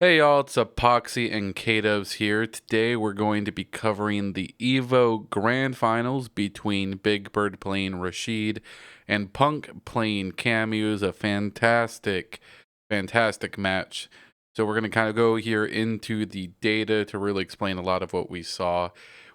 Hey y'all, it's Epoxy and K-Dubs here. Today we're going to be covering the EVO Grand Finals between Big Bird playing Rashid and Punk playing Camus. A fantastic match. So we're going to kind of go here into the data to really explain a lot of what we saw.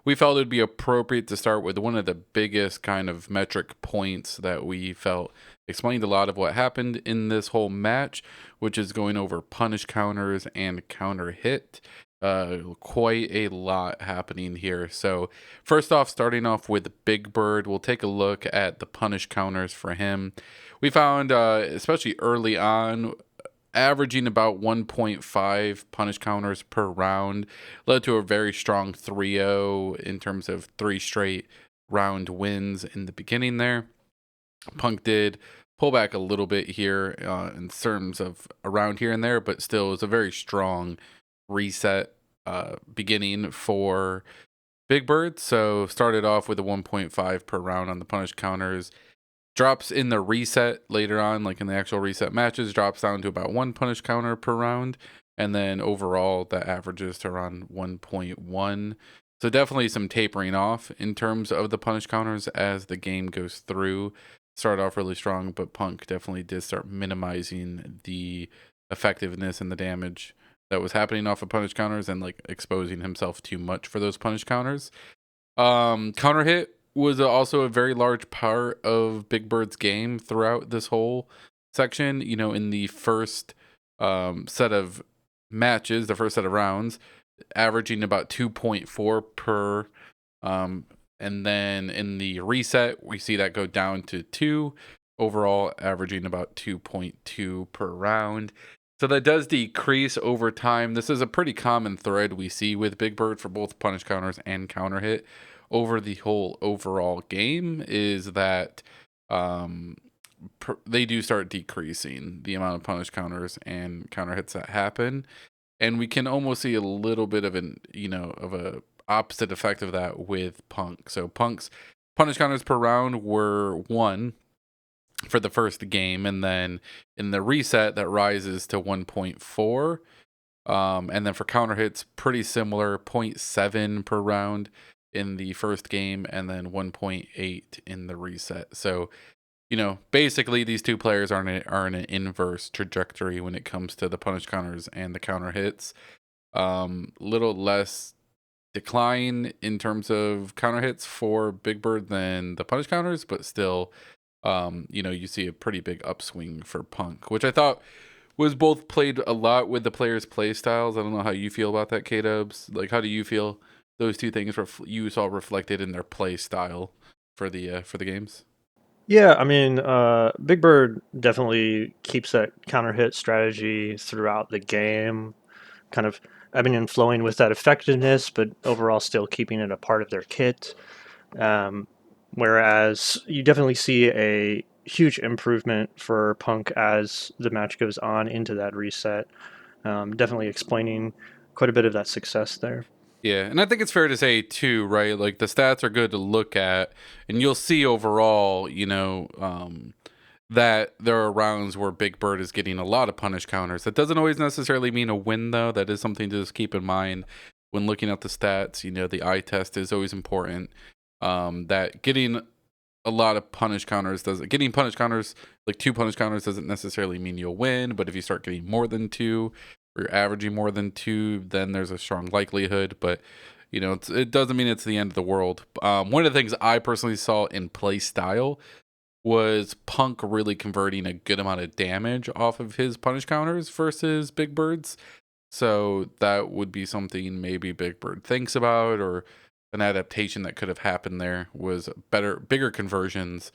We felt it would be appropriate to start with one of the biggest kind of metric points that we felt explained a lot of what happened in this whole match, which is going over punish counters and counter hit. Quite a lot happening here. So first off, starting off with Big Bird, we'll take a look at the punish counters for him. We found, especially early on, averaging about 1.5 punish counters per round led to a very strong 3-0 in terms of 3 straight round wins in the beginning there. Punk did pull back a little bit here in terms of around here and there, but still it was a very strong reset beginning for Big Bird. So started off with a 1.5 per round on the punish counters. Drops in the reset later on, like in the actual reset matches, drops down to about 1 punish counter per round. And then overall, that averages to around 1.1. So definitely some tapering off in terms of the punish counters as the game goes through. Started off really strong, but Punk definitely did start minimizing the effectiveness and the damage that was happening off of punish counters and like exposing himself too much for those punish counters. Counter hit was also a very large part of Big Bird's game throughout this whole section. You know, in the first set of matches, the first set of rounds, averaging about 2.4 per. And then in the reset, we see that go down to 2, overall averaging about 2.2 per round. So that does decrease over time. This is a pretty common thread we see with Big Bird for both punish counters and counter hit over the whole overall game, is that they do start decreasing the amount of punish counters and counter hits that happen. And we can almost see a little bit of a opposite effect of that with Punk. So Punk's punish counters per round were 1 for the first game, and then in the reset that rises to 1.4. And then for counter hits, pretty similar, 0.7 per round in the first game, and then 1.8 in the reset. So, you know, basically these two players are in an inverse trajectory when it comes to the punish counters and the counter hits. Little less decline in terms of counter hits for Big Bird than the punish counters, but still, you see a pretty big upswing for Punk, which I thought was both played a lot with the players' play styles. I don't know how you feel about that, K-Dubs. Like, how do you feel those two things you saw reflected in their play style for the games? Yeah, I mean, Big Bird definitely keeps that counter hit strategy throughout the game, kind of ebbing and flowing with that effectiveness, but overall still keeping it a part of their kit. Um, Whereas you definitely see a huge improvement for Punk as the match goes on into that reset, definitely explaining quite a bit of that success there. Yeah, and I think it's fair to say too, right? Like the stats are good to look at, and you'll see overall, that there are rounds where Big Bird is getting a lot of punish counters. That doesn't always necessarily mean a win, though. That is something to just keep in mind when looking at the stats. You know, the eye test is always important. That getting a lot of punish counters doesn't getting punish counters like 2 punish counters doesn't necessarily mean you'll win. But if you start getting more than 2, or you're averaging more than 2, then there's a strong likelihood. But it doesn't mean it's the end of the world. One of the things I personally saw in play style was Punk really converting a good amount of damage off of his punish counters versus Big Bird's. So that would be something maybe Big Bird thinks about, or an adaptation that could have happened there was bigger conversions,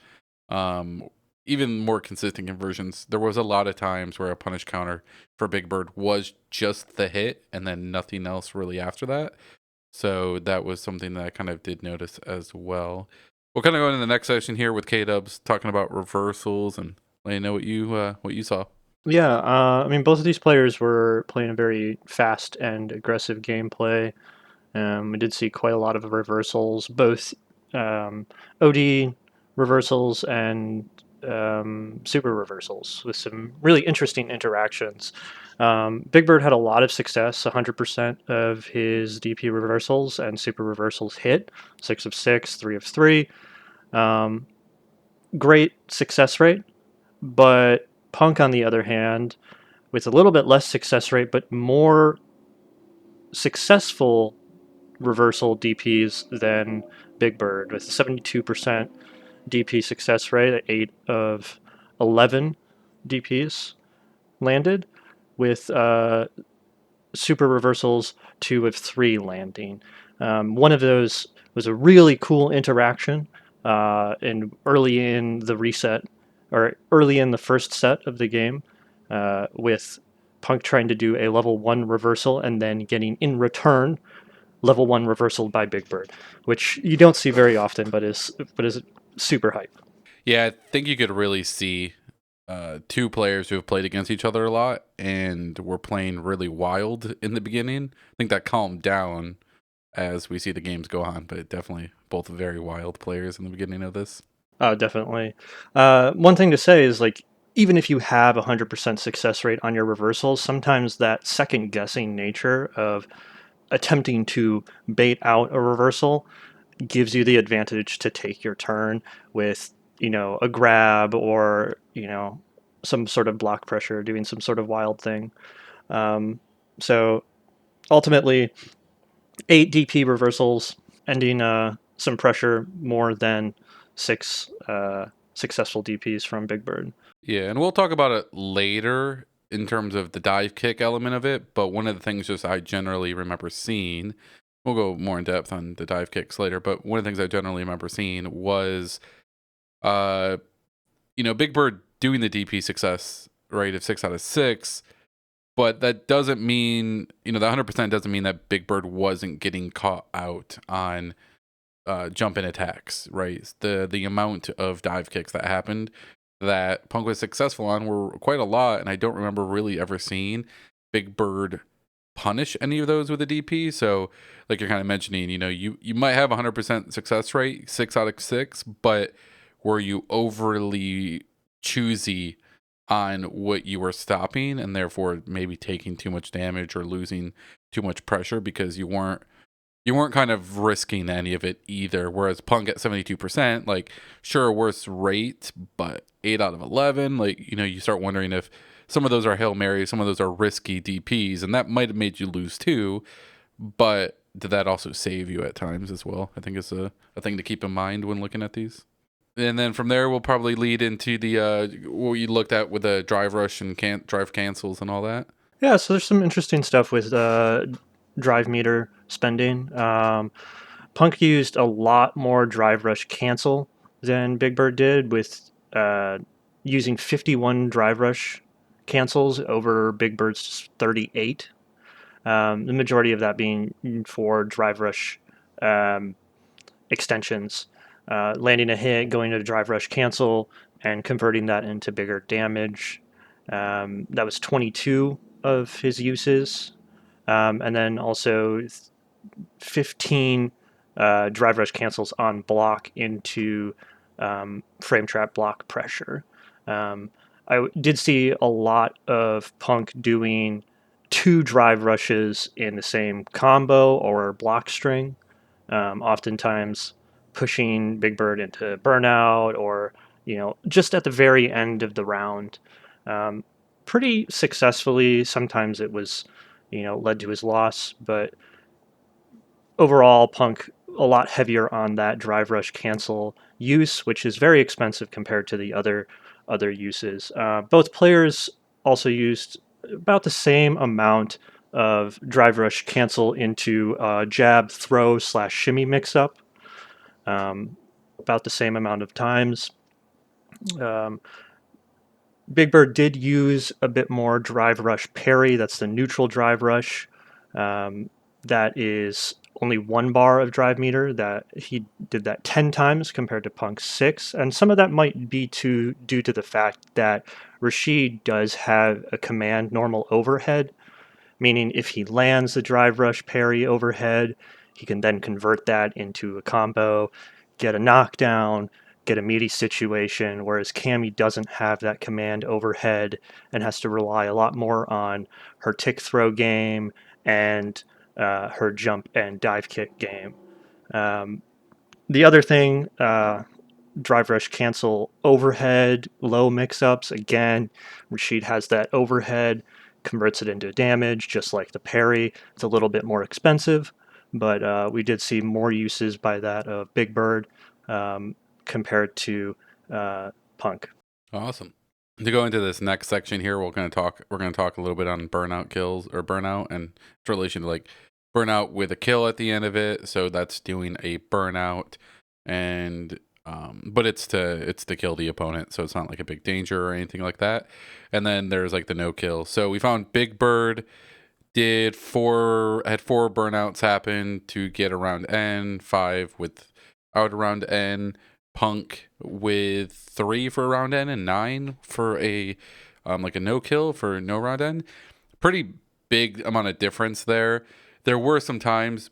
even more consistent conversions. There was a lot of times where a punish counter for Big Bird was just the hit and then nothing else really after that. So that was something that I kind of did notice as well. We'll kind of go into the next section here with K Dubs talking about reversals and let you know what you saw. Yeah, I mean, both of these players were playing a very fast and aggressive gameplay. We did see quite a lot of reversals, both OD reversals and super reversals with some really interesting interactions. Big Bird had a lot of success. 100% of his DP reversals and super reversals hit. 6 of 6, 3 of 3. Um, Great success rate. But Punk, on the other hand, with a little bit less success rate, but more successful reversal DPs than Big Bird, with 72% DP success rate at 8 of 11 DPs landed, with super reversals 2 of 3 landing. One of those was a really cool interaction early in the reset, or early in the first set of the game, with Punk trying to do a level 1 reversal and then getting in return level 1 reversal by Big Bird, which you don't see very often, but is super hype. Yeah, I think you could really see two players who have played against each other a lot and were playing really wild in the beginning. I think that calmed down as we see the games go on, but definitely both very wild players in the beginning of this. Oh, definitely. One thing to say is like even if you have 100% success rate on your reversals, sometimes that second guessing nature of attempting to bait out a reversal gives you the advantage to take your turn with, a grab or, some sort of block pressure, doing some sort of wild thing. So ultimately, 8 DP reversals, ending some pressure more than 6 successful DPs from Big Bird. Yeah, and we'll talk about it later in terms of the dive kick element of it, but one of the things just I generally remember seeing, we'll go more in depth on the dive kicks later, but one of the things I generally remember seeing was uh Big Bird doing the DP success rate of 6 out of 6, but that doesn't mean, the 100% doesn't mean that Big Bird wasn't getting caught out on jump in attacks, right? The amount of dive kicks that happened that Punk was successful on were quite a lot, and I don't remember really ever seeing Big Bird punish any of those with a DP. So, like you're kind of mentioning, you might have 100% success rate, 6 out of 6, but were you overly choosy on what you were stopping and therefore maybe taking too much damage or losing too much pressure because you weren't kind of risking any of it either. Whereas Punk at 72%, like, sure, worse rate, but 8 out of 11, like, you start wondering if some of those are Hail Marys, some of those are risky DPs, and that might have made you lose too. But did that also save you at times as well? I think it's a thing to keep in mind when looking at these. And then from there, we'll probably lead into the what you looked at with the drive rush and drive cancels and all that. Yeah, so there's some interesting stuff with drive meter spending. Punk used a lot more drive rush cancel than Big Bird did, with using 51 drive rush cancels over Big Bird's 38. The majority of that being for drive rush um, extensions, landing a hit, going to drive rush cancel, and converting that into bigger damage. That was 22 of his uses. And then also 15 drive rush cancels on block into frame trap block pressure. Um, I did see a lot of Punk doing 2 drive rushes in the same combo or block string, oftentimes pushing Big Bird into burnout or, just at the very end of the round. Um, Pretty successfully. Sometimes it was, led to his loss, but overall, Punk a lot heavier on that drive rush cancel use, which is very expensive compared to the other uses. Both players also used about the same amount of drive rush cancel into jab throw slash shimmy mix up, about the same amount of times. Um, Big Bird did use a bit more drive rush parry. That's the neutral drive rush. Um, that is only 1 bar of drive meter. That he did that 10 times compared to Punk's 6, and some of that might be due to the fact that Rashid does have a command normal overhead, meaning if he lands the drive rush parry overhead, he can then convert that into a combo, get a knockdown, get a meaty situation, whereas Cammy doesn't have that command overhead and has to rely a lot more on her tick throw game and her jump and dive kick game. Um, the other thing, drive rush cancel overhead, low mix ups. Again, Rashid has that overhead, converts it into damage, just like the parry. It's a little bit more expensive, but we did see more uses by that of Big Bird compared to Punk. Awesome. To go into this next section here, we're gonna talk a little bit on burnout kills or burnout and its relation to like burnout with a kill at the end of it. So that's doing a burnout, and but it's to kill the opponent, so it's not like a big danger or anything like that. And then there's like the no kill. So we found Big Bird had four burnouts happen to get around N, five without around N, Punk with 3 for a round N and 9 for a like a no kill for no round N. Pretty big amount of difference there. There were some times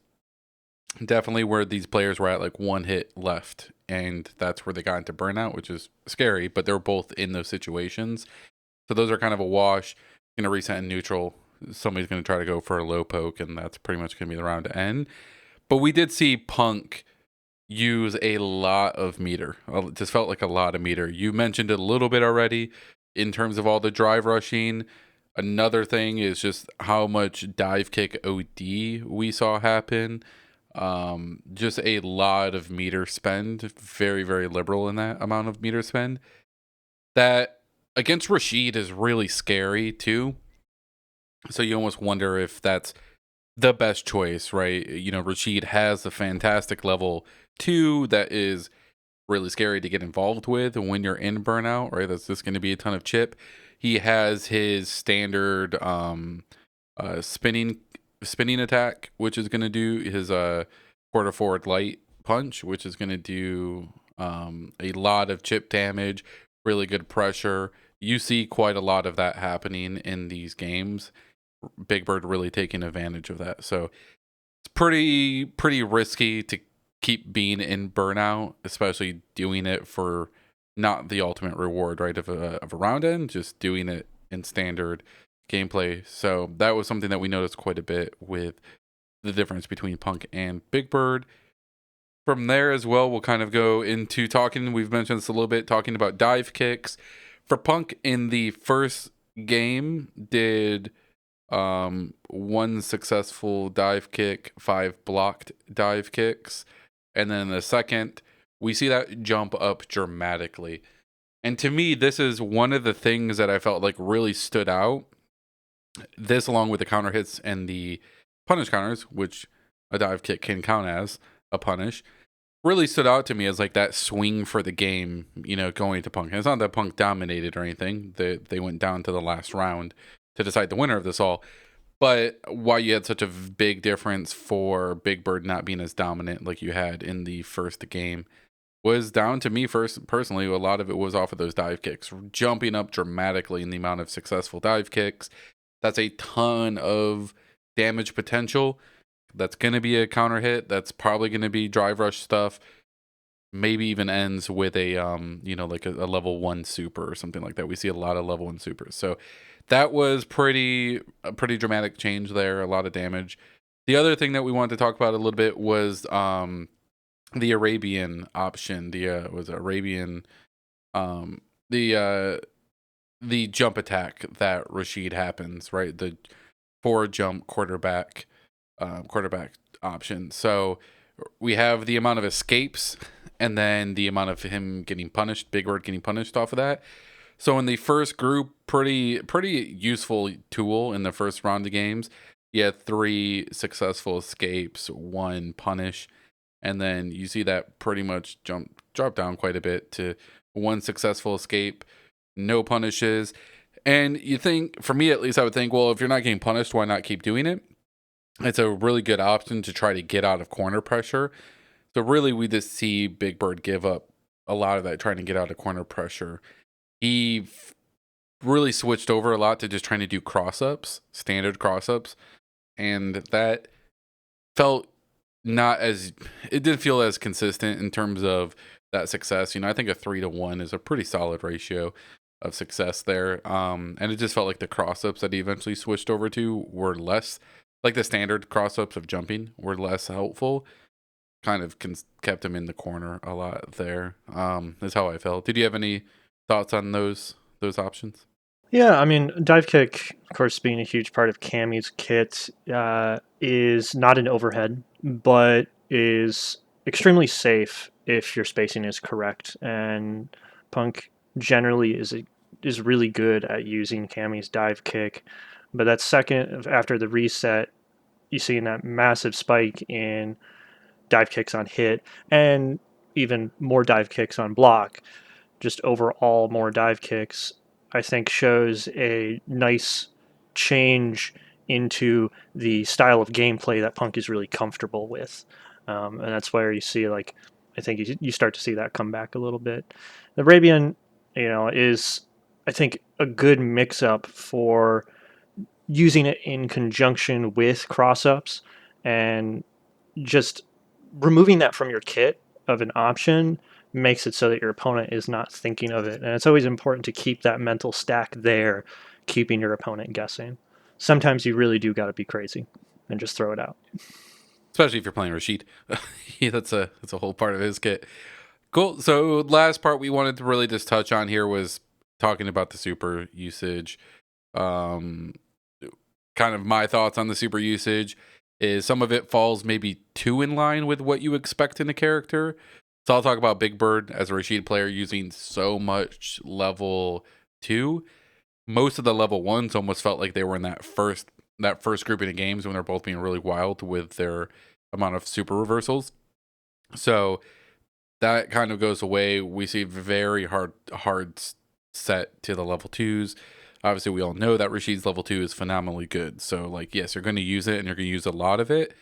definitely where these players were at like one hit left, and that's where they got into burnout, which is scary, but they're both in those situations. So those are kind of a wash. Gonna reset in neutral. Somebody's gonna try to go for a low poke, and that's pretty much gonna be the round to end. But we did see Punk use a lot of meter. It just felt like a lot of meter. You mentioned it a little bit already in terms of all the drive rushing. Another thing is just how much dive kick OD we saw happen. Just a lot of meter spend. Very, very liberal in that amount of meter spend. That against Rashid is really scary too. So you almost wonder if that's the best choice, right? You know, Rashid has a fantastic level 2 that is really scary to get involved with when you're in burnout, right? That's just going to be a ton of chip. He has his standard spinning attack, which is going to do his quarter forward light punch, which is going to do a lot of chip damage, really good pressure. You see quite a lot of that happening in these games. Big Bird really taking advantage of that. So it's pretty risky to keep being in burnout, especially doing it for not the ultimate reward, right? Of a round end, just doing it in standard gameplay. So that was something that we noticed quite a bit with the difference between Punk and Big Bird. From there as well, we'll kind of go into talking. We've mentioned this a little bit, talking about dive kicks. For Punk in the first game, did one successful dive kick, 5 blocked dive kicks, and then in the second we see that jump up dramatically. And to me, this is one of the things that I felt like really stood out. This, along with the counter hits and the punish counters, which a dive kick can count as a punish, really stood out to me as like that swing for the game, you know, going to Punk. And it's not that Punk dominated or anything. They went down to the last round to decide the winner of this all. But why you had such a big difference for Big Bird not being as dominant like you had in the first game was down to me personally. A lot of it was off of those dive kicks, jumping up dramatically in the amount of successful dive kicks. That's a ton of damage potential. That's going to be a counter hit. That's probably going to be drive rush stuff. Maybe even ends with a you know, like a level 1 super or something like that. We see a lot of level 1 supers. So that was a pretty dramatic change there, a lot of damage. The other thing that we wanted to talk about a little bit was the Arabian option. Was Arabian the jump attack that Rashid happens, right? The forward jump quarterback option. So we have the amount of escapes and then the amount of him getting punished, Big Bird getting punished off of that. So in the first group, pretty useful tool in the first round of games. You had 3 successful escapes, 1 punish, and then you see that pretty much drop down quite a bit to 1 successful escape, no punishes. And you think, for me at least, I would think, well, if you're not getting punished, why not keep doing it? It's a really good option to try to get out of corner pressure. So really, we just see Big Bird give up a lot of that, trying to get out of corner pressure. He really switched over a lot to just trying to do cross-ups, standard cross-ups, and that felt it didn't feel as consistent in terms of that success. I think a 3-to-1 is a pretty solid ratio of success there. And it just felt like the cross ups that he eventually switched over to were less, like the standard cross ups of jumping were less helpful. Kind of kept him in the corner a lot there. Is how I felt. Did you have any thoughts on those options? Yeah, I mean, dive kick, of course, being a huge part of Cammy's kit, is not an overhead, but is extremely safe if your spacing is correct. And Punk generally is really good at using Cammy's dive kick, but that second after the reset, you see that massive spike in dive kicks on hit, and even more dive kicks on block, just overall more dive kicks, I think shows a nice change into the style of gameplay that Punk is really comfortable with. And that's where you see, like, I think you start to see that come back a little bit. The Arabian, is, I think, a good mix up for using it in conjunction with cross ups and just removing that from your kit of an option makes it so that your opponent is not thinking of it. And it's always important to keep that mental stack there, keeping your opponent guessing. Sometimes you really do got to be crazy and just throw it out. Especially if you're playing Rashid. Yeah, that's a whole part of his kit. Cool. So last part we wanted to really just touch on here was talking about the super usage. Um, Kind of my thoughts on the super usage is some of it falls maybe too in line with what you expect in a character. So I'll talk about Big Bird as a Rashid player using so much level 2. Most of the level 1s almost felt like they were in that first grouping of games when they're both being really wild with their amount of super reversals. So that kind of goes away. We see very hard set to the level 2s. Obviously, we all know that Rashid's level 2 is phenomenally good. So, like, yes, you're going to use it and you're going to use a lot of it.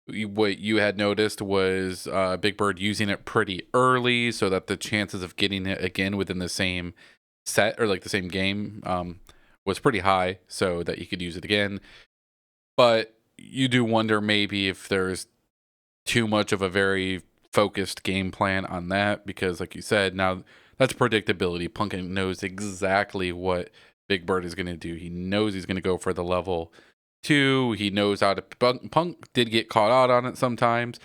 What you had noticed was Big Bird using it pretty early so that the chances of getting it again within the same set or like the same game was pretty high so that you could use it again. But you do wonder maybe if there's too much of a very focused game plan on that because, like you said, now that's predictability. Pumpkin knows exactly what Big Bird is going to do. He knows he's going to go for the level 2. He knows how to. Punk did get caught out on it sometimes,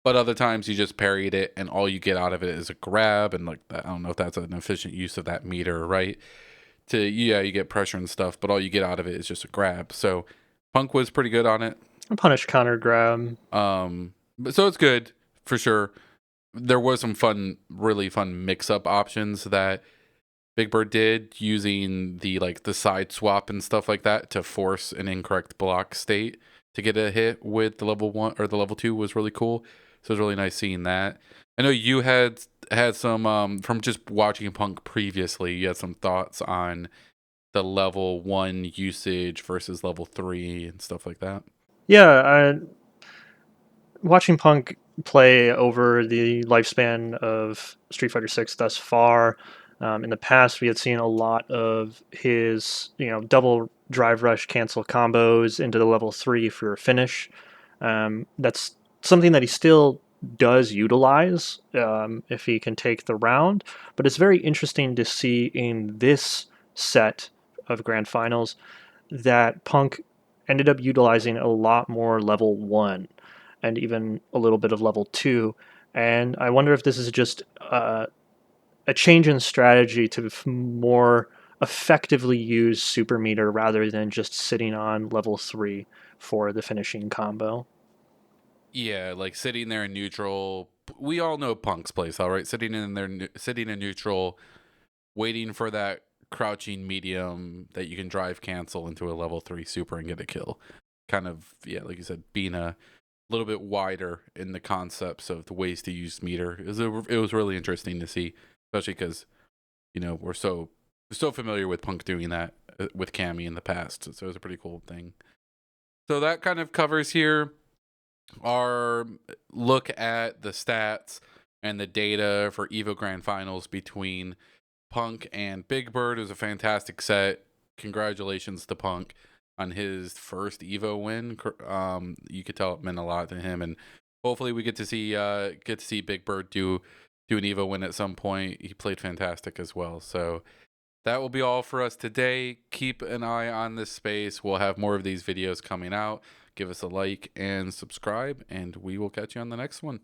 but other times you just parried it, and all you get out of it is a grab. And like that, I don't know if that's an efficient use of that meter, right? Yeah, you get pressure and stuff, but all you get out of it is just a grab. So Punk was pretty good on it. Punish counter grab. But so it's good for sure. There was some really fun mix-up options that Big Bird did using the side swap and stuff like that to force an incorrect block state to get a hit with the level 1 or the level 2 was really cool. So it was really nice seeing that. I know you had some from just watching Punk previously, you had some thoughts on the level 1 usage versus level 3 and stuff like that. Yeah, watching Punk play over the lifespan of Street Fighter Six thus far. In the past, we had seen a lot of his, double drive rush cancel combos into the level 3 for a finish. That's something that he still does utilize if he can take the round, but it's very interesting to see in this set of grand finals that Punk ended up utilizing a lot more level 1 and even a little bit of level 2. And I wonder if this is just a change in strategy to more effectively use super meter rather than just sitting on level 3 for the finishing combo. Yeah, like sitting there in neutral. We all know Punk's playstyle, right? Sitting in neutral, waiting for that crouching medium that you can drive cancel into a level 3 super and get a kill. Kind of, yeah, like you said, being a little bit wider in the concepts of the ways to use meter. It was really interesting to see, especially because we're so familiar with Punk doing that with Cammy in the past. So it was a pretty cool thing. So that kind of covers here our look at the stats and the data for EVO Grand Finals between Punk and Big Bird. It was a fantastic set. Congratulations to Punk on his first EVO win. You could tell it meant a lot to him, and hopefully we get to see Big Bird do do an EVO win at some point. He played fantastic as well. So that will be all for us today. Keep an eye on this space. We'll have more of these videos coming out. Give us a like and subscribe, and we will catch you on the next one.